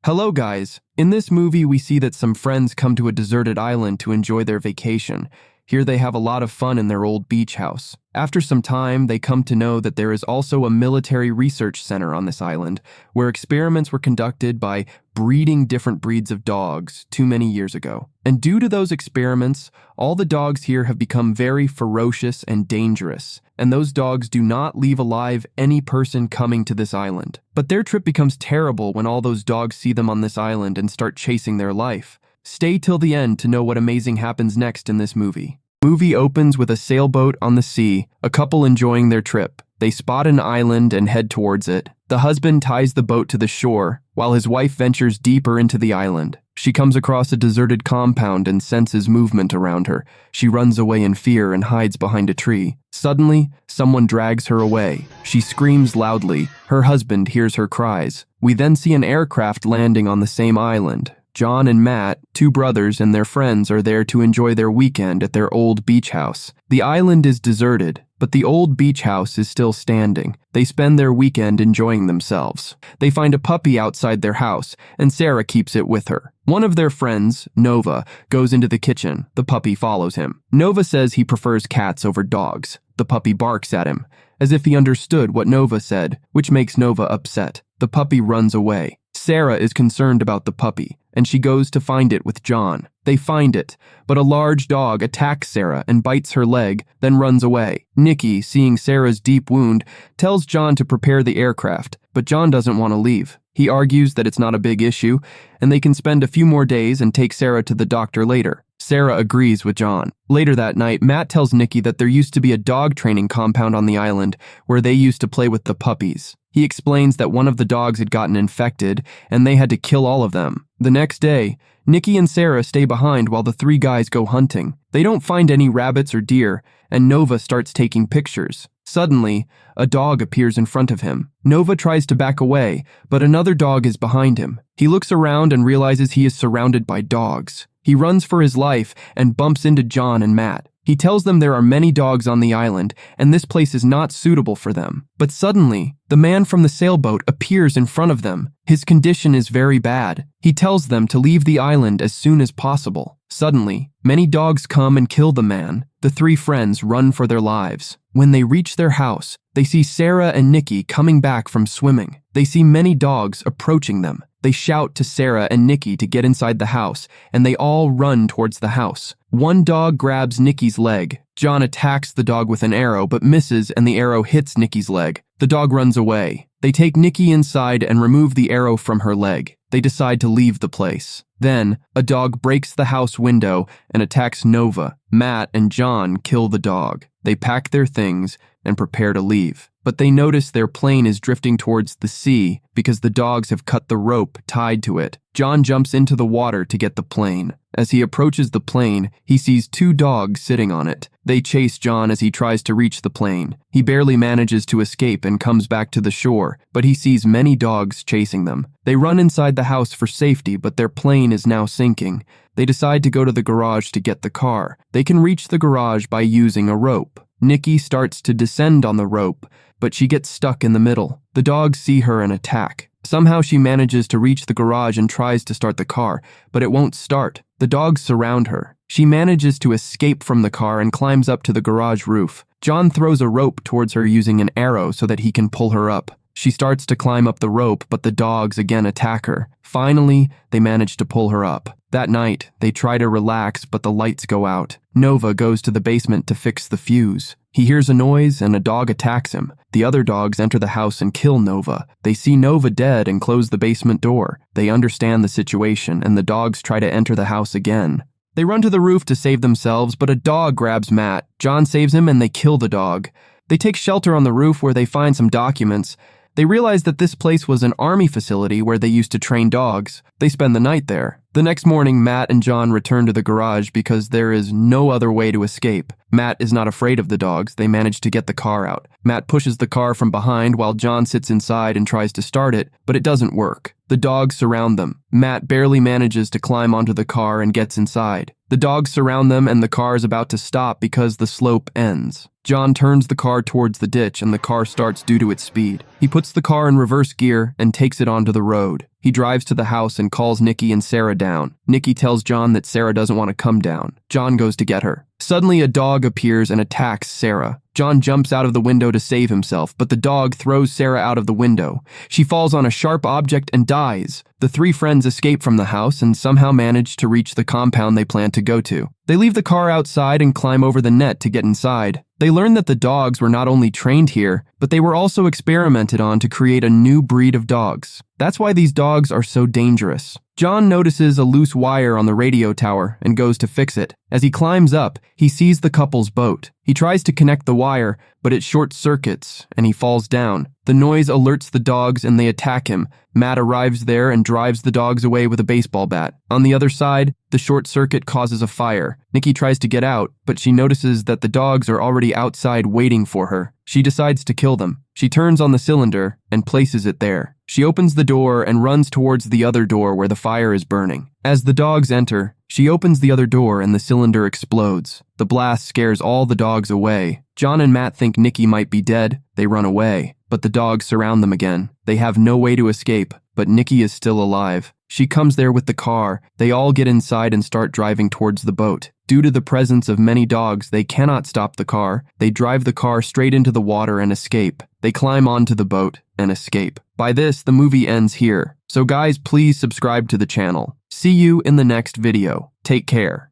Hello guys, in this movie we see that some friends come to a deserted island to enjoy their vacation. Here they have a lot of fun in their old beach house. After some time, they come to know that there is also a military research center on this island, where experiments were conducted by breeding different breeds of dogs too many years ago. And due to those experiments, all the dogs here have become very ferocious and dangerous, and those dogs do not leave alive any person coming to this island. But their trip becomes terrible when all those dogs see them on this island and start chasing their life. Stay till the end to know what amazing happens next in this movie. Movie opens with a sailboat on the sea, a couple enjoying their trip. They spot an island and head towards it. The husband ties the boat to the shore, while his wife ventures deeper into the island. She comes across a deserted compound and senses movement around her. She runs away in fear and hides behind a tree. Suddenly, someone drags her away. She screams loudly. Her husband hears her cries. We then see an aircraft landing on the same island. John and Matt, two brothers and their friends, are there to enjoy their weekend at their old beach house. The island is deserted, but the old beach house is still standing. They spend their weekend enjoying themselves. They find a puppy outside their house, and Sarah keeps it with her. One of their friends, Nova, goes into the kitchen. The puppy follows him. Nova says he prefers cats over dogs. The puppy barks at him, as if he understood what Nova said, which makes Nova upset. The puppy runs away. Sarah is concerned about the puppy, and she goes to find it with John. They find it, but a large dog attacks Sarah and bites her leg, then runs away. Nikki, seeing Sarah's deep wound, tells John to prepare the aircraft, but John doesn't want to leave. He argues that it's not a big issue, and they can spend a few more days and take Sarah to the doctor later. Sarah agrees with John. Later that night, Matt tells Nikki that there used to be a dog training compound on the island where they used to play with the puppies. He explains that one of the dogs had gotten infected and they had to kill all of them. The next day, Nikki and Sarah stay behind while the three guys go hunting. They don't find any rabbits or deer, and Nova starts taking pictures. Suddenly, a dog appears in front of him. Nova tries to back away, but another dog is behind him. He looks around and realizes he is surrounded by dogs. He runs for his life and bumps into John and Matt. He tells them there are many dogs on the island and this place is not suitable for them. But suddenly, the man from the sailboat appears in front of them. His condition is very bad. He tells them to leave the island as soon as possible. Suddenly, many dogs come and kill the man. The three friends run for their lives. When they reach their house, they see Sarah and Nikki coming back from swimming. They see many dogs approaching them. They shout to Sarah and Nikki to get inside the house, and they all run towards the house. One dog grabs Nikki's leg. John attacks the dog with an arrow but misses, and the arrow hits Nikki's leg. The dog runs away. They take Nikki inside and remove the arrow from her leg. They decide to leave the place. Then, a dog breaks the house window and attacks Nova. Matt and John kill the dog. They pack their things and prepare to leave. But they notice their plane is drifting towards the sea because the dogs have cut the rope tied to it. John jumps into the water to get the plane. As he approaches the plane, he sees two dogs sitting on it. They chase John as he tries to reach the plane. He barely manages to escape and comes back to the shore, but he sees many dogs chasing them. They run inside the house for safety, but their plane is now sinking. They decide to go to the garage to get the car. They can reach the garage by using a rope. Nikki starts to descend on the rope, but she gets stuck in the middle. The dogs see her and attack. Somehow she manages to reach the garage and tries to start the car, but it won't start. The dogs surround her. She manages to escape from the car and climbs up to the garage roof. John throws a rope towards her using an arrow so that he can pull her up. She starts to climb up the rope, but the dogs again attack her. Finally, they manage to pull her up. That night, they try to relax, but the lights go out. Nova goes to the basement to fix the fuse. He hears a noise and a dog attacks him. The other dogs enter the house and kill Nova. They see Nova dead and close the basement door. They understand the situation, and the dogs try to enter the house again. They run to the roof to save themselves, but a dog grabs Matt. John saves him and they kill the dog. They take shelter on the roof where they find some documents. They realize that this place was an army facility where they used to train dogs. They spend the night there. The next morning, Matt and John return to the garage because there is no other way to escape. Matt is not afraid of the dogs. They manage to get the car out. Matt pushes the car from behind while John sits inside and tries to start it, but it doesn't work. The dogs surround them. Matt barely manages to climb onto the car and gets inside. The dogs surround them and the car is about to stop because the slope ends. John turns the car towards the ditch and the car starts due to its speed. He puts the car in reverse gear and takes it onto the road. He drives to the house and calls Nikki and Sarah down. Nikki tells John that Sarah doesn't want to come down. John goes to get her. Suddenly, a dog appears and attacks Sarah. John jumps out of the window to save himself, but the dog throws Sarah out of the window. She falls on a sharp object and dies. The three friends escape from the house and somehow manage to reach the compound they plan to go to. They leave the car outside and climb over the net to get inside. They learn that the dogs were not only trained here, but they were also experimented on to create a new breed of dogs. That's why these dogs are so dangerous. John notices a loose wire on the radio tower and goes to fix it. As he climbs up, he sees the couple's boat. He tries to connect the wire, but it short circuits and he falls down. The noise alerts the dogs and they attack him. Matt arrives there and drives the dogs away with a baseball bat. On the other side, the short circuit causes a fire. Nikki tries to get out, but she notices that the dogs are already outside waiting for her. She decides to kill them. She turns on the cylinder and places it there. She opens the door and runs towards the other door where the fire is burning. As the dogs enter, she opens the other door and the cylinder explodes. The blast scares all the dogs away. John and Matt think Nikki might be dead. They run away, but the dogs surround them again. They have no way to escape, but Nikki is still alive. She comes there with the car. They all get inside and start driving towards the boat. Due to the presence of many dogs, they cannot stop the car. They drive the car straight into the water and escape. They climb onto the boat and escape. By this, the movie ends here. So guys, please subscribe to the channel. See you in the next video. Take care.